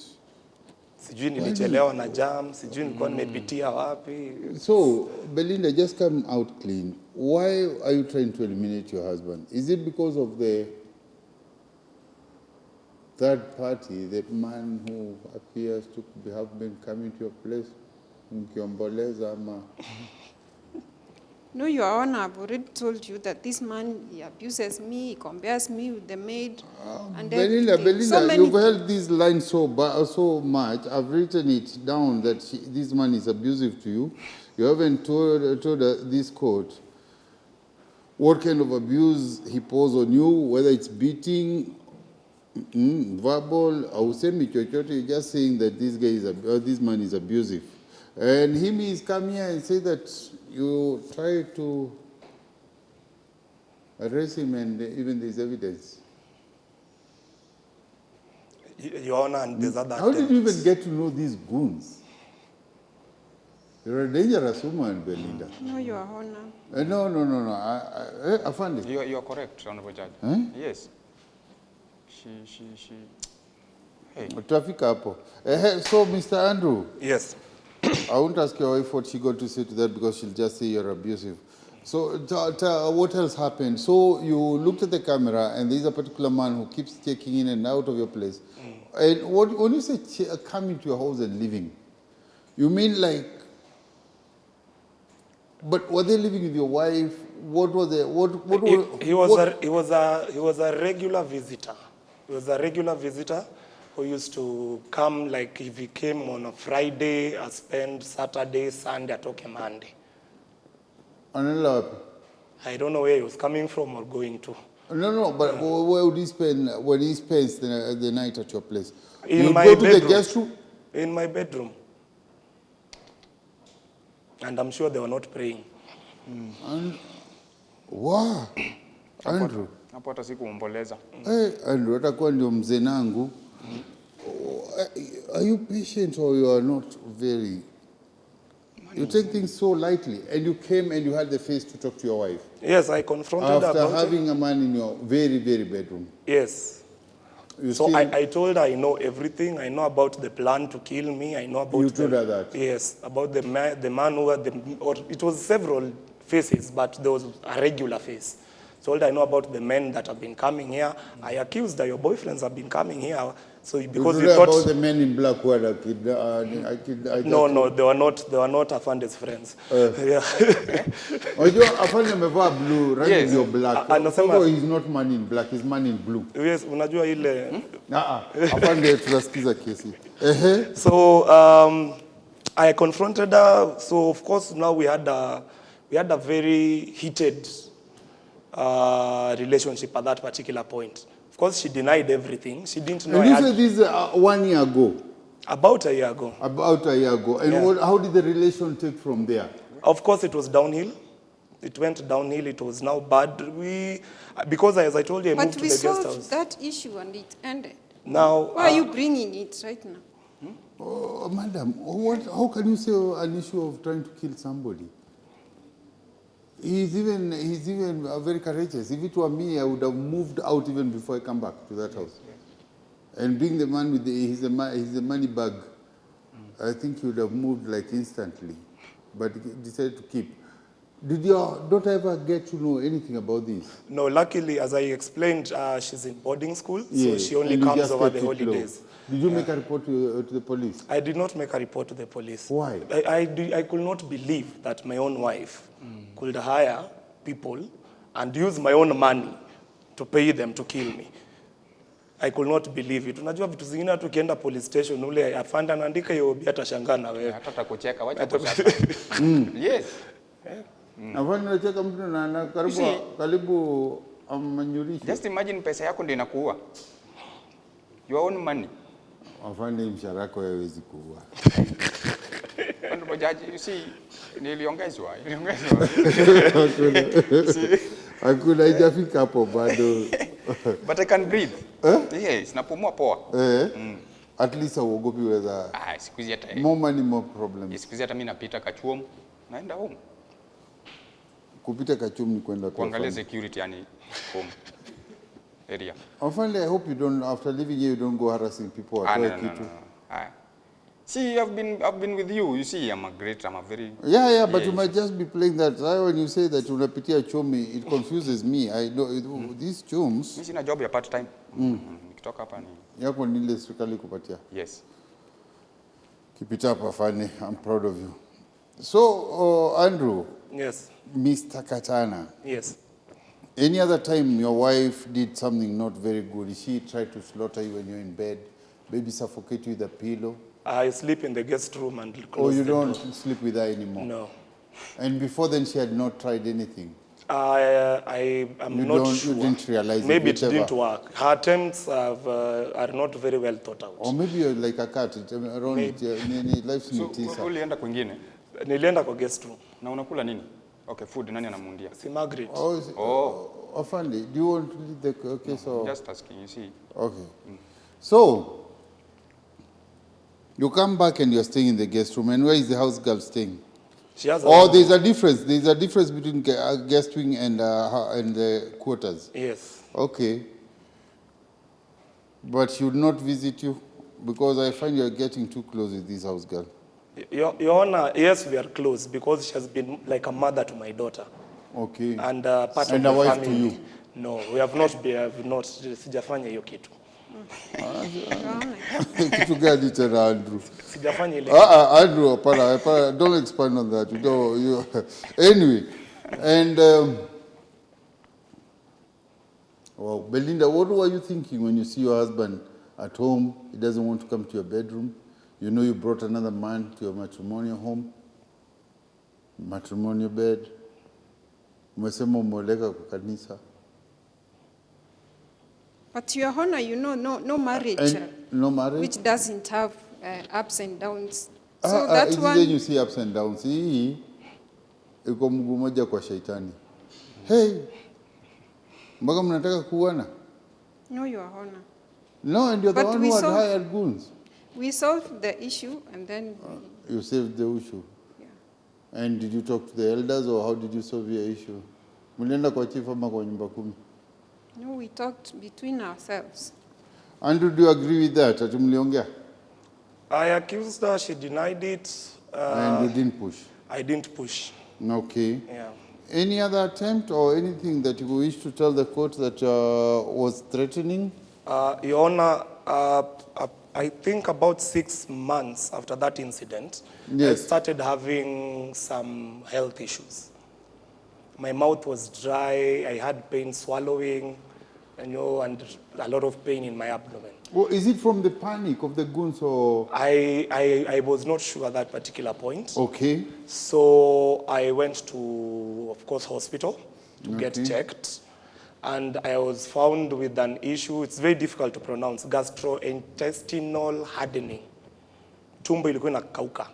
Sijui nilichelewa na jam, sijui nilikuwa nimepitia wapi. so? Belinda, just come out clean. Why are you trying to eliminate your husband? Is it because of the third party, the man who appears to have been coming to your place, mkiomboleza ama? No, Your Honor, I've already told you that this man, he abuses me, he compares me with the maid, and Belinda, everything. So many you've held this line so much. I've written it down that this man is abusive to you. You haven't told this court what kind of abuse he pours on you, whether it's beating, verbal, ausemi chochote. You're just saying that this man is abusive. And he's come here and say that you try to arrest him, and even there's evidence. Your Honor, and there's other How did you even attempts. get to know these goons? You're a dangerous woman, Belinda. No, Your Honor. No. I found it. You are correct, Honorable Judge. Huh? Yes. She. Hey. Traffic hapo. So, Mr. Andrew, Yes. I won't ask your wife what she got to say to that because she'll just say you're abusive. So, what else happened? So, you looked at the camera and there's a particular man who keeps checking in and out of your place. And when you say coming to your house and living, you mean like, but were they living with your wife? What was the, He was a regular visitor. He was a regular visitor who used to come, like if he came on a Friday, spend Saturday, Sunday, atoke Monday. Another. I don't know where he was coming from or going to. No, but where would he spend when he spends the night at your place? In you my go to bedroom. the guest room? In my bedroom. And I'm sure they were not praying. And, wow, Andrew. Hapo hata sikuomboleza. Hey, Andrew, atakuwa ndio mzee nangu. Are you patient or you are not very? You take things so lightly, and you came and you had the face to talk to your wife Yes, I confronted her after about it. having a man in your very, very bedroom. Yes. You So still, I told her I know everything. I know about the plan to kill me. I know about You told her that? Yes, about the man who had or it was several faces, but there was a regular face. Told her I know about the men that have been coming here. I accused her, your boyfriends have been coming here. So because you you told her about thought the men in black who had a kid. no, they were not Afande's friends. Yeah. Unajua afanye amevaa blue, rangi Yes. ndio black. Anasema- So he's not man in black, he's man in blue. Yes, unajua ile Afande tunasikiza kesi. So I confronted her. So of course now we had a very heated relationship at that particular point. Of course she denied everything. She didn't know And you I said had this 1 year ago, about a year ago. about a year ago. And Yeah. how did the relation take from there? Of course it was downhill. It went downhill. It was now bad. Because as I told you, I moved But to we the guest solved house. that issue and it ended. Now Why are you bringing it right now? Oh, madam, how can you say an issue of trying to kill somebody? He's even very courageous. If it were me, I would have moved out even before I come back to that house. And being the man with he's a money bag, I think he would have moved like instantly, but he decided to keep. Did your daughter ever get to know anything about this? No, luckily, as I explained, she's in boarding school, so Yes, she only and you comes just over kept the it low. holidays. Did you make a report to the police? I did not make a report to the police. Why? I could not believe that my own wife could hire people and use my own money to pay them to kill me. I could not believe it. Unajua vitu zingine tukienda police station ule afanda anaandika hiyo bi atashangaa na wewe. Hata takucheka, wacha kusasa. Yes. Afanye unacheka mtu na karibu amanyurisho. Just imagine pesa yako ndio inakuua. Your own money. Afanye mshahara wako haiwezi kuua. Honorable Judge, you see, niliongezwa. Hakuna haijafika hapo bado. But I can breathe. Yes, napumua poa. At least hauogopi whether Siku hizi hata more money, more problems. siku hizi hata mimi napita Kachuom naenda home. Kupita Kachum ni kwenda Kuangalia security yani home area. Finally, I hope you don't, after leaving here, you don't go harassing people at work. No. See, I've been with you. You see, I'm a very... Yeah, but you might just be playing that. When you say that unapitia chumi, it confuses me. I know these chums. Mimi sina job ya part time. Nikitoka hapa ni yako ni ile serikali kupatia. Yes. Keep it up, Afani. I'm proud of you. So, Andrew. Yes. Mr. Katana. Yes. Any other time your wife did something not very good, she tried to slaughter you when you're in bed, maybe suffocate you with a pillow? I sleep in the guest room and close Oh, you the don't door. sleep with her anymore? No. And before then, she had not tried anything? I'm not sure. You didn't realize maybe it whatever. didn't work. Her attempts are not very well thought out. Or maybe you're like a cat, around it, life's So, nitisa. ulienda kwingine? Nilienda kwa guest room. Na unakula nini? Okay, food, nani anamundia? Si Margaret. Afandi, do you want to lead the case or? Just asking, you see. Okay. So, you come back and you're staying in the guest room, and where is the house girl staying? She has There's a difference. There's a difference between guest wing and the quarters. Yes. Okay. But she would not visit you because I find you're getting too close with this house girl. Your Honor, yes, we are close because she has been like a mother to my daughter. Okay. And part And of a the wife family. to you? No, we have not. Sijafanya hiyo kitu. Kitu gani tena, Andrew? Sijafanya ile. Andrew, don't expand on that. Anyway, and well, Belinda, what were you thinking when you see your husband at home? He doesn't want to come to your bedroom. You know you brought another man to your matrimonial home, matrimonial bed. Umesema umeoleka kwa kanisa. But Your Honor, you know, no marriage. No marriage? Which doesn't have ups and downs. So that one... Then you see ups and downs. Hii, iko mguu moja kwa shaitani. Hey, mpaka mnataka kuwana? No, Your Honor. No, and you're the But one we who had solved- hired goons. We solved the issue and then... You saved the issue. Yeah. And did you talk to the elders or how did you solve your issue? Mlienda kwa chief ama kwa nyumba kumi? No, we talked between ourselves. Andrew, do you agree with that? Ati mliongea? I accused her, she denied it. And you didn't push? I didn't push. Okay. Yeah. Any other attempt or anything that you wish to tell the court that was threatening? Your Honor, I think about 6 months after that incident, Yes. I started having some health issues. My mouth was dry, I had pain swallowing, and a lot of pain in my abdomen. Well, is it from the panic of the goons or? I was not sure at that particular point. Okay. So I went to, of course, hospital to get Okay. checked. And I was found with an issue, it's very difficult to pronounce, gastrointestinal hardening. Tumbo ilikuwa inakauka.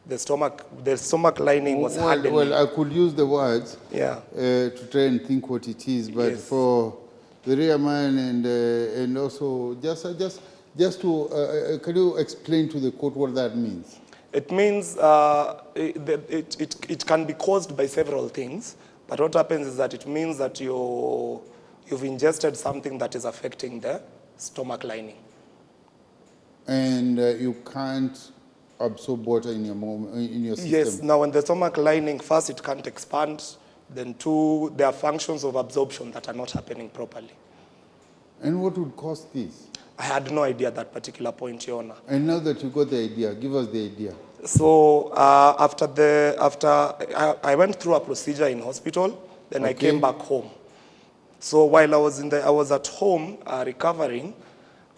The stomach lining was hardening. Well, I could use the words to try and think what it is, but Yes. for the rear man and also just to can you explain to the court what that means? It means it can be caused by several things, but what happens is that it means that you've ingested something that is affecting the stomach lining. And you can't absorb water in your system. Yes, now in the stomach lining, first it can't expand, then two, there are functions of absorption that are not happening properly. And what would cause this? I had no idea at that particular point, Your Honor. And now that you got the idea, give us the idea. So I went through a procedure in hospital, then I Okay. came back home. So while I was at home recovering,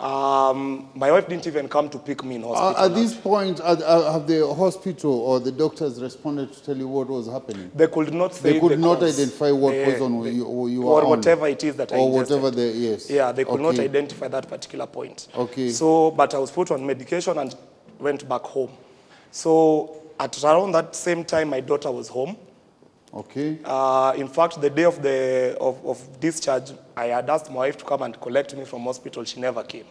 my wife didn't even come to pick me in hospital. At this point, have the hospital or the doctors responded to tell you what was happening? They could not say They could the not cause. identify what poison you were or on. whatever it is that I Or ingested. whatever yes. Yeah, they could not Okay. identify that particular point. Okay. So, but I was put on medication and went back home. So at around that same time, my daughter was home. Okay. In fact, the day of discharge, I had asked my wife to come and collect me from hospital. She never came.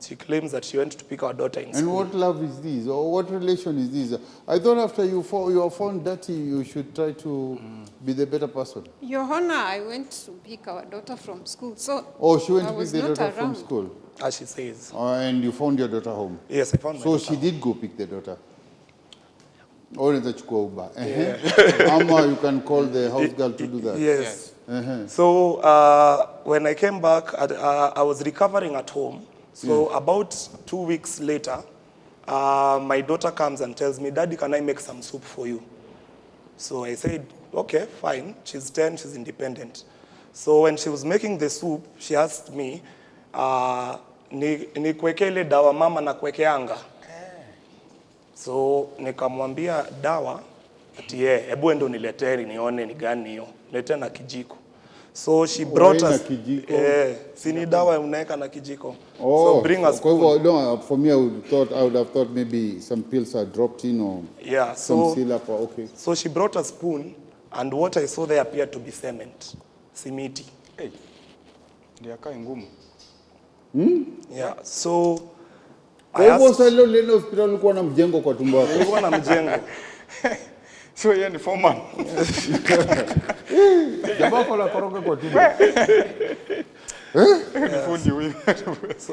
She claims that she went to pick our daughter in And school. what love is this? Or what relation is this? I thought after you are found dirty, you should try to be the better person. Your Honor, I went to pick our daughter from school, so Oh, she went I to pick was the not daughter from around. school. As she says. And you found your daughter home. Yes, I found my So daughter. she did go pick the daughter. Or Uber. Ama, you can call the house girl to do that. Yes. So when I came back, I was recovering at home. So about 2 weeks later, my daughter comes and tells me, Daddy, can I make some soup for you? So I said, okay, fine. She's 10, she's independent. So when she was making the soup, she asked me, nikuweke ile dawa mama na kuwekeanga. So nikamwambia dawa, ati hebu endo niletee nione ni gani hiyo. Niletee na kijiko. So she brought us, sini dawa unaweka na kijiko. So bring us spoon. No, for me, I would have thought maybe some pills are dropped in or some syrup. Okay. So she brought a spoon, and what I saw there appeared to be cement, simiti. Hey, ndio kaa ngumu. Yeah, so Kwa hivyo sasa leo hospitali ulikuwa na mjengo kwa tumbo lako. nilikuwa na mjengo. So yeye ni foreman. Jamaa kwa koroga kwa tumbo. Fundi huyu.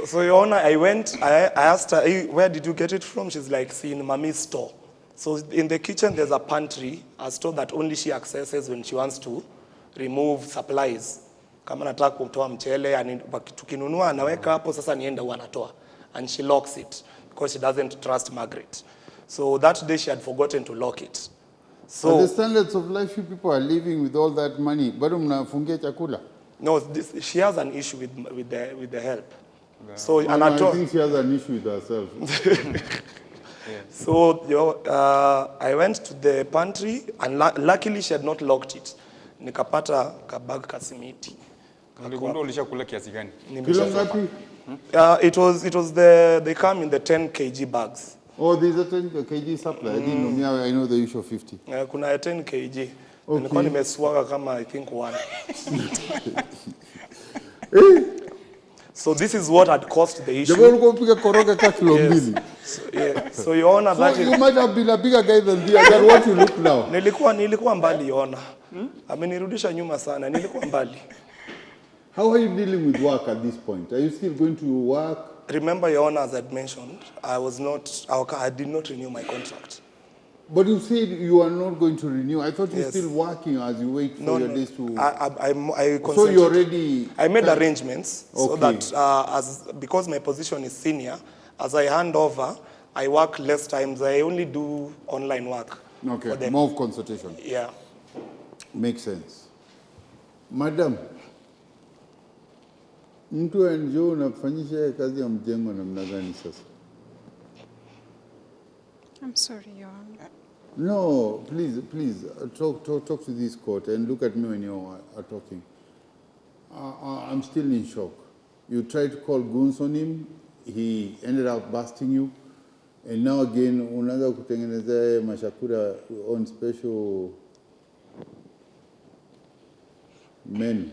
So Your Honor, I asked her, hey, where did you get it from? She's like, see, in Mommy's store. So in the kitchen, there's a pantry, a store that only she accesses when she wants to remove supplies. Kama nataka kutoa mchele, tukinunua anaweka hapo, sasa nienda huwa anatoa. And she locks it because she doesn't trust Margaret. So that day she had forgotten to lock it. So the standards of life you people are living with all that money, bado mnafungia chakula. no, she has an issue with the help. Yeah. So I think she has an issue with herself. So I went to the pantry and luckily she had not locked it. Nikapata kabag kasimiti. Niligundua ulishakula kiasi gani? Kilo ngapi? It was they come in the 10 kg bags. Oh, there's a 10 kg supply. I didn't know. I know the usual 50. Kuna 10 kg. Okay. Nilikuwa nimeswaga kama I think one. So this is what had caused the issue. Jamaa ulikuwa upiga koroga kwa kilo mbili. So Your Honor, So you might have been a bigger guy than what you look now. Nilikuwa mbali Your Honor. Amenirudisha nyuma sana. Nilikuwa mbali. How are you dealing with work at this point? Are you still going to work? Remember, Your Honor, as I mentioned, I did not renew my contract. But you said you are not going to renew. I thought you're still working as you wait for your days to... So you already... I made arrangements so that because my position is senior, as I hand over, I work less times. I only do online work. Okay, more of consultation. Yeah. Makes sense. Madam, mtu NGO unafanyisha kazi ya mjengo namna gani sasa? I'm sorry, Your Honor. No, please, talk to this court and look at me when you are talking. I'm still in shock. You tried to call goons on him, he ended up busting you, and now again, unaanza kutengeneza mashakura on special menu.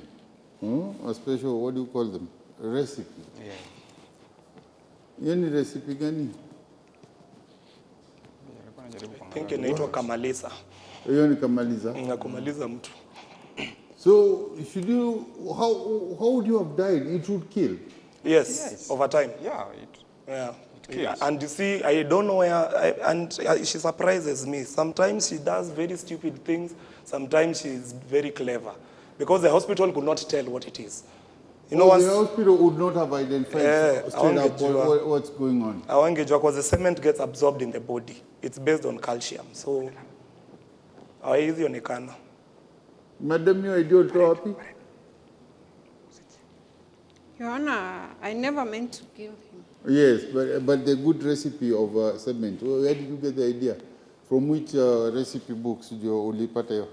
A special, what do you call them? A recipe. Yeah. Any recipe gani? I think inaitwa kamaliza. Hiyo ni kamaliza. Kumaliza mtu. So how would you have died? It would kill. Yes. Over time. Yeah, it kills. And you see, I don't know where, she surprises me. Sometimes she does very stupid things. Sometimes she's very clever. Because the hospital could not tell what it is. You know, the hospital would not have identified straight up what's going on. Because the cement gets absorbed in the body. It's based on calcium. So, hawezi onekana. Madam, your idea ulitoa wapi? Your Honor, I never meant to kill him. Yes, but the good recipe of cement, where did you get the idea? From which recipe books did you ulipata hiyo?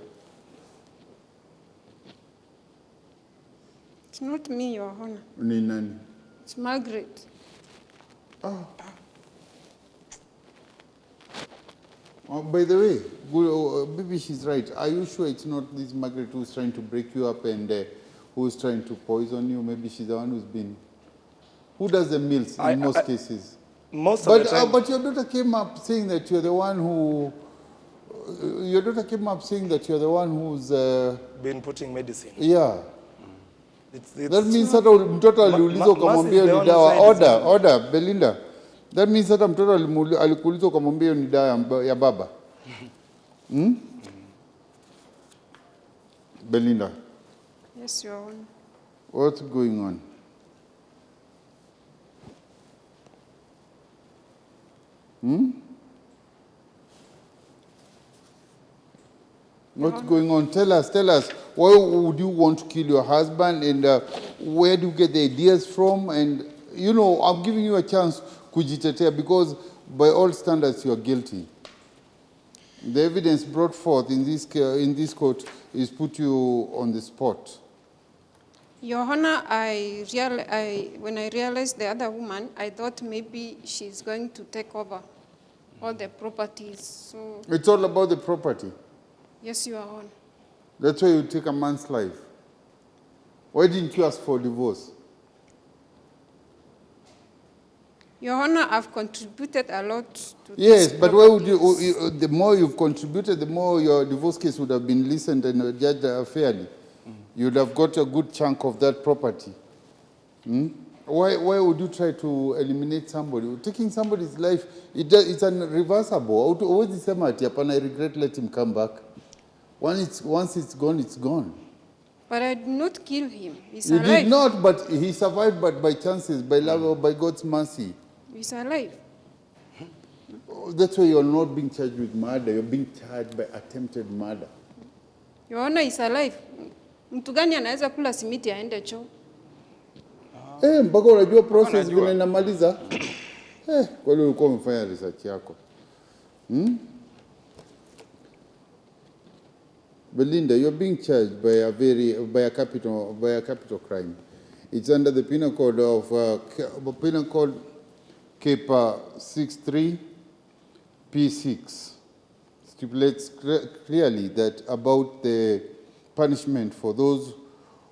It's not me, Your Honor. Ni nani? It's Margaret. By the way, maybe she's right. Are you sure it's not this Margaret who's trying to break you up and who's trying to poison you? Maybe she's the one who's been... Who does the meals in most cases? Most of the time. But your daughter came up saying that you're the one who. Your daughter came up saying that you're the one who's. Been putting medicine. Yeah. It's That means that mtoto aliulizwa ukamwambia ni dawa. Order, Belinda. That means that mtoto alikuulizwa ukamwambia ni dawa ya baba. Belinda. Yes, Your Honor. What's going on? What's going on? Tell us. Why would you want to kill your husband, and where do you get the ideas from? And, you know, I'm giving you a chance kujitetea because by all standards you are guilty. The evidence brought forth in this court is put you on the spot. Your Honor, when I realized the other woman, I thought maybe she's going to take over all the properties. So It's all about the property. yes, Your Honor. That's why you take a man's life. Why didn't you ask for divorce? Your Honor, I've contributed a lot to Yes, this but why would properties. you, the more you've contributed, the more your divorce case would have been listened and judged fairly. You'd have got a good chunk of that property. Why would you try to eliminate somebody? Taking somebody's life, it's unreversible. Always say, I regret, let him come back. Once it's gone, it's gone. But I did not kill him. He's You alive. did not, but he survived, but by chances, by love, or by God's mercy. He's alive. That's why you're not being charged with murder. You're being charged by attempted murder. Your Honor, he's alive. Mtu gani anaweza kula simiti aende choo? Mpaka unajua process Anajua. vile inamaliza. Kwa hiyo ulikuwa umefanya research yako. Belinda, you're being charged by a capital crime. It's under the Penal Code of Penal Code CAPA 63 P6. Stipulates clearly that about the punishment for those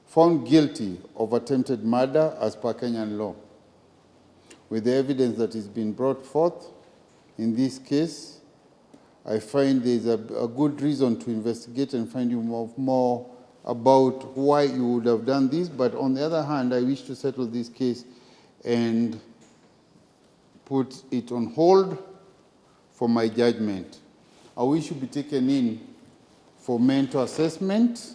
found guilty of attempted murder as per Kenyan law. With the evidence that is being brought forth in this case, I find there's a good reason to investigate and find out more about why you would have done this. But on the other hand, I wish to settle this case and put it on hold for my judgment. I wish you be taken in for mental assessment.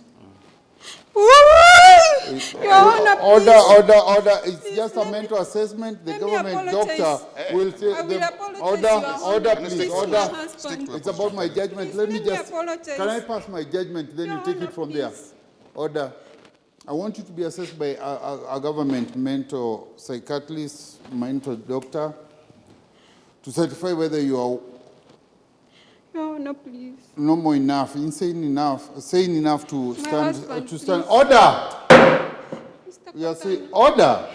Your Honor, Order. It's just a mental assessment. The let me government apologize. doctor will say, I will apologize, Your Honor. order, This please, is order. my husband. It's about my judgment. Please, Let me let me just, apologize. can I pass my judgment, then Your you take Honor, it from there? please. Order. I want you to be assessed by a government mental psychiatrist, mental doctor, to certify whether you are Your Honor, please. normal enough, insane enough, sane enough to stand. husband, To stand. please. Order. Mr. We are saying Katana. order.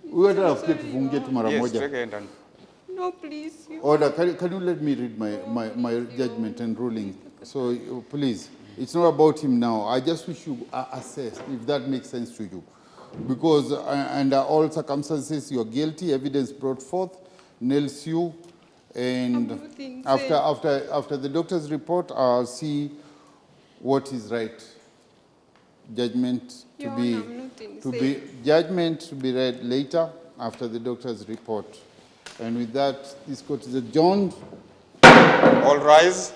We order of tufungie tu mara Yes, moja. take it and No, please. Order. Can you let me read my judgment and ruling? So please, it's not about him now. I just wish you assess if that makes sense to you, because under all circumstances you're guilty. Evidence brought forth nails you, and Everything after the doctor's report, I'll see what is right. Judgment Your to be Honor, I'm not insane. judgment to be read later after the doctor's report. And with that, this court is adjourned. all rise.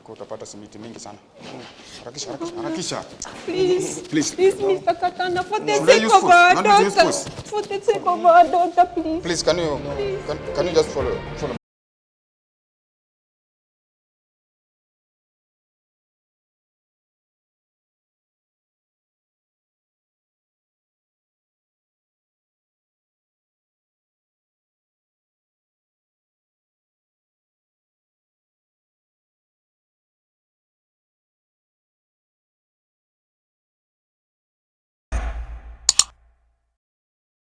Utapata simiti mingi sana. Harakisha. Please. Please. Please, Mr. Katana, for the Very sake of useful. our Not daughter. useful. For the sake of our daughter, please. Please, can you just follow